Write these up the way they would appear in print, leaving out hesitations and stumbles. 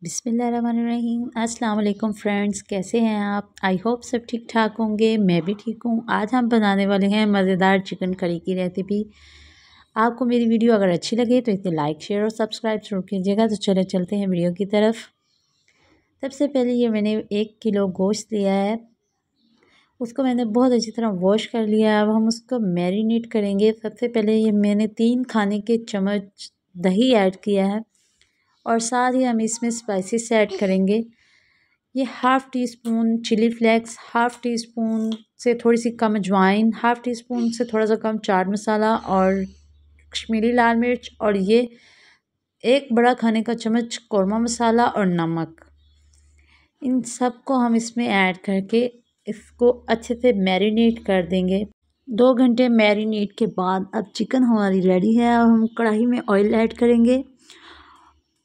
बिस्मिल्लाहिर्रहमानिर्रहीम। अस्सलाम वालेकुम फ्रेंड्स, कैसे हैं आप? आई होप सब ठीक ठाक होंगे। मैं भी ठीक हूँ। आज हम बनाने वाले हैं मज़ेदार चिकन करी की रेसिपी। आपको मेरी वीडियो अगर अच्छी लगे तो इसे लाइक शेयर और सब्सक्राइब जरूर कीजिएगा। तो चले चलते हैं वीडियो की तरफ। सबसे पहले ये मैंने 1 किलो गोश्त लिया है, उसको मैंने बहुत अच्छी तरह वॉश कर लिया है। अब हम उसको मैरिनेट करेंगे। सबसे पहले ये मैंने 3 खाने के चम्मच दही ऐड किया है और साथ ही हम इसमें स्पाइसेस ऐड करेंगे। ये half teaspoon chilli flakes, half teaspoon से थोड़ी सी कम अजवाइन, हाफ़ टी स्पून से थोड़ा सा कम चाट मसाला और कश्मीरी लाल मिर्च, और ये 1 बड़ा खाने का चम्मच कौरमा मसाला और नमक। इन सब को हम इसमें ऐड करके इसको अच्छे से मैरिनेट कर देंगे। 2 घंटे मैरिनेट के बाद अब चिकन हमारी रेडी है। अब हम कढ़ाई में ऑयल ऐड करेंगे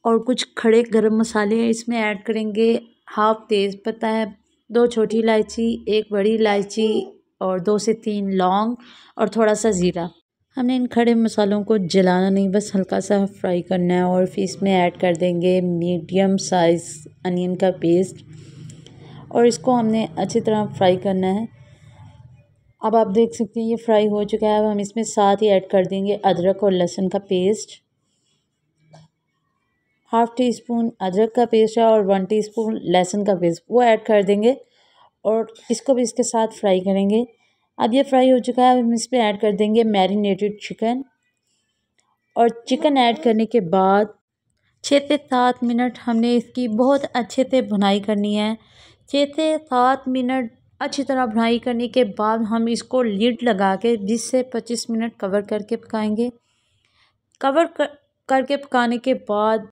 और कुछ खड़े गरम मसाले इसमें ऐड करेंगे। हाफ़ तेज़ पत्ता है, 2 छोटी इलायची, 1 बड़ी इलायची और 2 से 3 लौंग और थोड़ा सा ज़ीरा। हमने इन खड़े मसालों को जलाना नहीं, बस हल्का सा फ्राई करना है। और फिर इसमें ऐड कर देंगे मीडियम साइज़ अनियन का पेस्ट और इसको हमने अच्छी तरह फ्राई करना है। अब आप देख सकते हैं ये फ्राई हो चुका है। अब हम इसमें साथ ही ऐड कर देंगे अदरक और लहसुन का पेस्ट। हाफ़ टी स्पून अदरक का पेस्ट है और 1 टीस्पून लहसुन का पेस्ट, वो ऐड कर देंगे और इसको भी इसके साथ फ्राई करेंगे। अब ये फ्राई हो चुका है। हम इसमें ऐड कर देंगे मैरिनेटेड चिकन और चिकन ऐड करने के बाद 6 से 7 मिनट हमने इसकी बहुत अच्छे से भुनाई करनी है। 6 से 7 मिनट अच्छी तरह भुनाई करने के बाद हम इसको लिड लगा के 20 से 25 मिनट कवर करके पकाएंगे। करके पकाने के बाद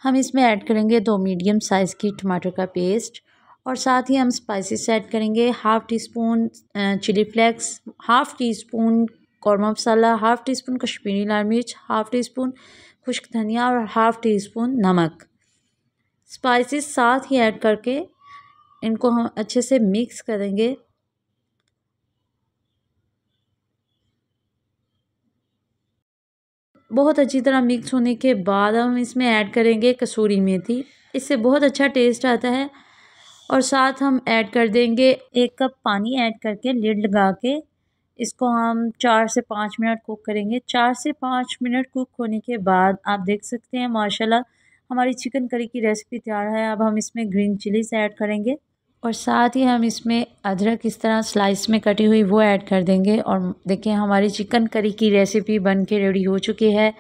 हम इसमें ऐड करेंगे 2 मीडियम साइज़ की टमाटर का पेस्ट और साथ ही हम स्पाइसेस ऐड करेंगे। Half teaspoon chilli flakes, half teaspoon korma masala, half teaspoon Kashmiri लाल मिर्च, हाफ़ टी स्पून खुश्क धनिया और हाफ़ टी स्पून नमक। स्पाइसेस साथ ही ऐड करके इनको हम अच्छे से मिक्स करेंगे। बहुत अच्छी तरह मिक्स होने के बाद हम इसमें ऐड करेंगे कसूरी मेथी, इससे बहुत अच्छा टेस्ट आता है। और साथ हम ऐड कर देंगे 1 कप पानी ऐड करके लिड लगा के इसको हम 4 से 5 मिनट कुक करेंगे। 4 से 5 मिनट कुक होने के बाद आप देख सकते हैं माशाल्लाह हमारी चिकन करी की रेसिपी तैयार है। अब हम इसमें ग्रीन चिलीज़ ऐड करेंगे और साथ ही हम इसमें अदरक इस तरह स्लाइस में कटी हुई वो ऐड कर देंगे। और देखिए हमारी चिकन करी की रेसिपी बन के रेडी हो चुकी है।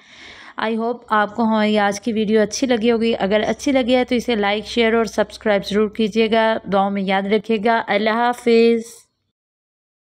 आई होप आपको हमारी आज की वीडियो अच्छी लगी होगी। अगर अच्छी लगी है तो इसे लाइक शेयर और सब्सक्राइब ज़रूर कीजिएगा। दुआओं में याद रखिएगा। अल्लाह हाफिज़।